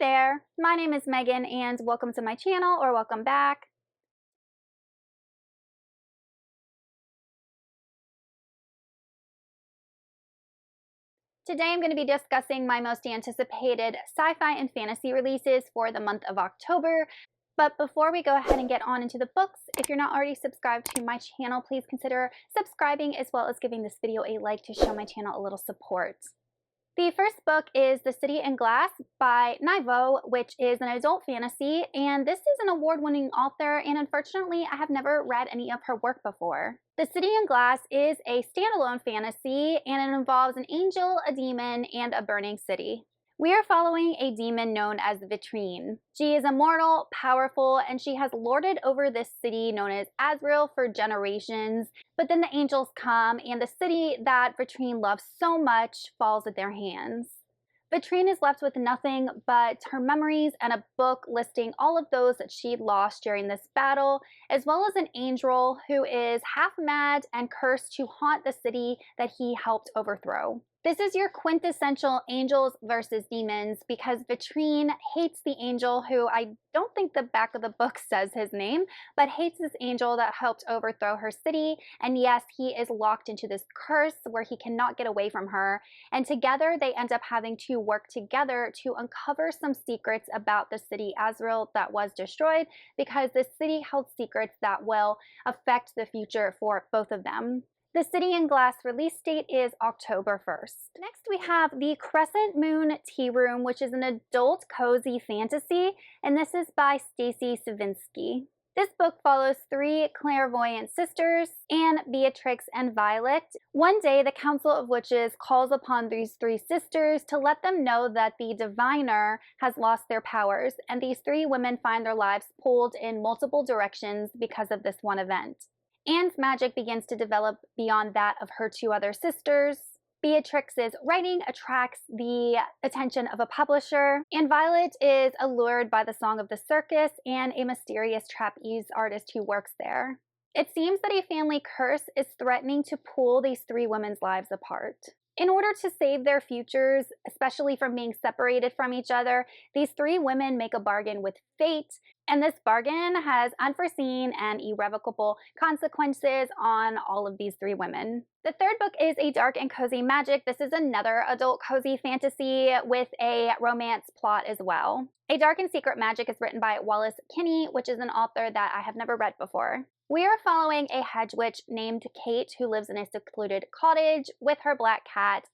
there, my name is Megan and welcome to my channel, or welcome back. Today I'm going to be discussing my most anticipated sci-fi and fantasy releases for the month of October. But before we go ahead and get on into the books, if you're not already subscribed to my channel, please consider subscribing as well as giving this video a like to show my channel a little support. The first book is The City in Glass by Naivo, which is an adult fantasy, and this is an award-winning author, and unfortunately I have never read any of her work before. The City in Glass is a standalone fantasy, and it involves an angel, a demon, and a burning city. We are following a demon known as Vitrine. She is immortal, powerful, and she has lorded over this city known as Azrael for generations. But then the angels come, and the city that Vitrine loves so much falls at their hands. Vitrine is left with nothing but her memories and a book listing all of those that she lost during this battle, as well as an angel who is half mad and cursed to haunt the city that he helped overthrow. This is your quintessential angels versus demons, because Vitrine hates the angel who, I don't think the back of the book says his name, but hates this angel that helped overthrow her city. And yes, he is locked into this curse where he cannot get away from her. And together they end up having to work together to uncover some secrets about the city Azrael that was destroyed, because the city held secrets that will affect the future for both of them. The City in Glass release date is October 1st. Next we have The Crescent Moon Tea Room, which is an adult cozy fantasy, and this is by Stacy Savinsky. This book follows three clairvoyant sisters, Anne, Beatrix, and Violet. One day, the Council of Witches calls upon these three sisters to let them know that the diviner has lost their powers, and these three women find their lives pulled in multiple directions because of this one event. Anne's magic begins to develop beyond that of her two other sisters. Beatrix's writing attracts the attention of a publisher, and Violet is allured by the song of the circus and a mysterious trapeze artist who works there. It seems that a family curse is threatening to pull these three women's lives apart. In order to save their futures, especially from being separated from each other, these three women make a bargain with fate, and this bargain has unforeseen and irrevocable consequences on all of these three women. The third book is A Dark and Cozy Magic. This is another adult cozy fantasy with a romance plot as well. A Dark and Secret Magic is written by Wallace Kinney, which is an author that I have never read before. We are following a hedge witch named Kate who lives in a secluded cottage with her black cat.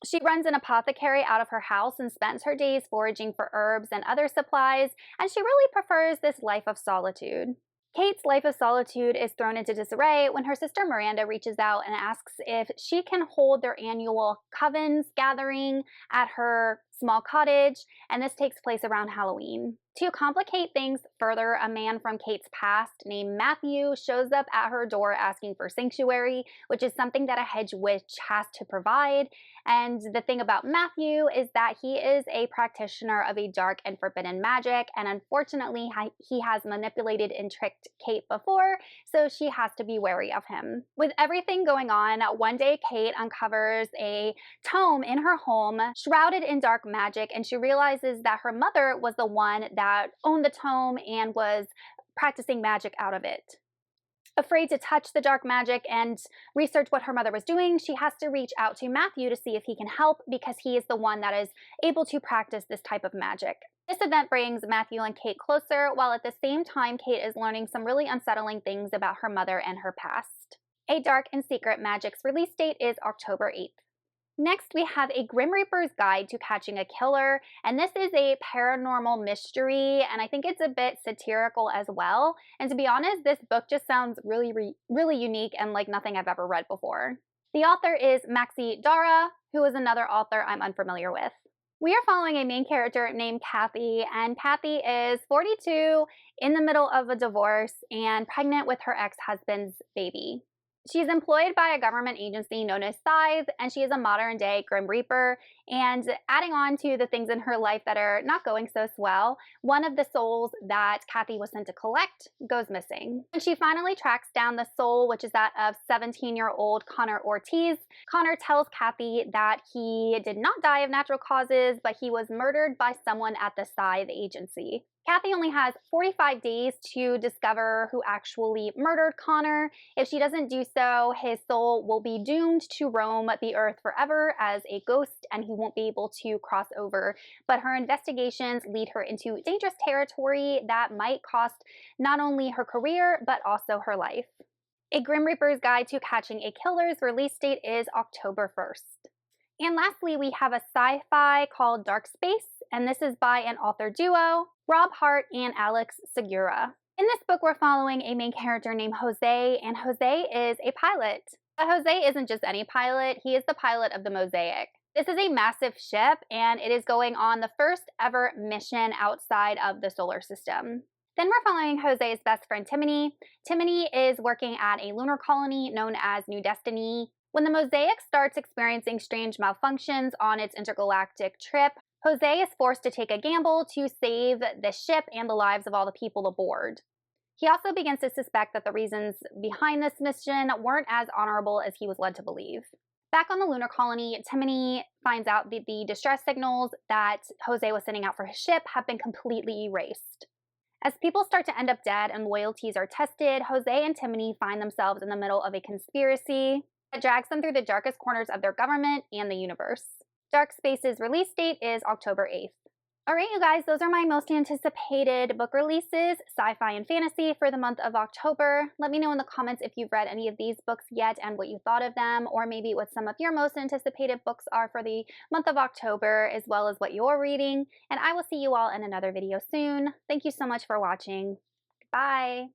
She runs an apothecary out of her house and spends her days foraging for herbs and other supplies, and she really prefers this life of solitude. Kate's life of solitude is thrown into disarray when her sister Miranda reaches out and asks if she can hold their annual covens gathering at her small cottage, and this takes place around Halloween. To complicate things further, a man from Kate's past named Matthew shows up at her door asking for sanctuary, which is something that a hedge witch has to provide. And the thing about Matthew is that he is a practitioner of a dark and forbidden magic, and unfortunately he has manipulated and tricked Kate before, so she has to be wary of him. With everything going on, one day Kate uncovers a tome in her home shrouded in dark magic, and she realizes that her mother was the one that owned the tome and was practicing magic out of it. Afraid to touch the dark magic and research what her mother was doing, she has to reach out to Matthew to see if he can help, because he is the one that is able to practice this type of magic. This event brings Matthew and Kate closer, while at the same time Kate is learning some really unsettling things about her mother and her past. A Dark and Secret Magic's release date is October 8th. Next, we have A Grim Reaper's Guide to Catching a Killer, and this is a paranormal mystery, and I think it's a bit satirical as well. And to be honest, this book just sounds really unique and like nothing I've ever read before. The author is Maxi Dara, who is another author I'm unfamiliar with. We are following a main character named Kathy, and Kathy is 42, in the middle of a divorce, and pregnant with her ex-husband's baby. She is employed by a government agency known as Scythe, and she is a modern-day Grim Reaper, And adding on to the things in her life that are not going so swell, one of the souls that Kathy was sent to collect goes missing. When she finally tracks down the soul, which is that of 17-year-old Connor Ortiz, Connor tells Kathy that he did not die of natural causes, but he was murdered by someone at the Scythe agency. Kathy only has 45 days to discover who actually murdered Connor. If she doesn't do so, his soul will be doomed to roam the earth forever as a ghost, and he won't be able to cross over. But her investigations lead her into dangerous territory that might cost not only her career, but also her life. A Grim Reaper's Guide to Catching a Killer's release date is October 1st. And lastly, we have a sci-fi called Dark Space, and this is by an author duo, Rob Hart and Alex Segura. In this book, we're following a main character named Jose, and Jose is a pilot. But Jose isn't just any pilot, he is the pilot of the Mosaic. This is a massive ship, and it is going on the first ever mission outside of the solar system. Then we're following Jose's best friend Timony. Timony is working at a lunar colony known as New Destiny. When the Mosaic starts experiencing strange malfunctions on its intergalactic trip, Jose is forced to take a gamble to save the ship and the lives of all the people aboard. He also begins to suspect that the reasons behind this mission weren't as honorable as he was led to believe. Back on the lunar colony, Timony finds out that the distress signals that Jose was sending out for his ship have been completely erased. As people start to end up dead and loyalties are tested, Jose and Timony find themselves in the middle of a conspiracy that drags them through the darkest corners of their government and the universe. Dark Space's release date is October 8th. Alright, you guys, those are my most anticipated book releases, sci-fi and fantasy, for the month of October. Let me know in the comments if you've read any of these books yet and what you thought of them, or maybe what some of your most anticipated books are for the month of October, as well as what you're reading. And I will see you all in another video soon. Thank you so much for watching. Bye!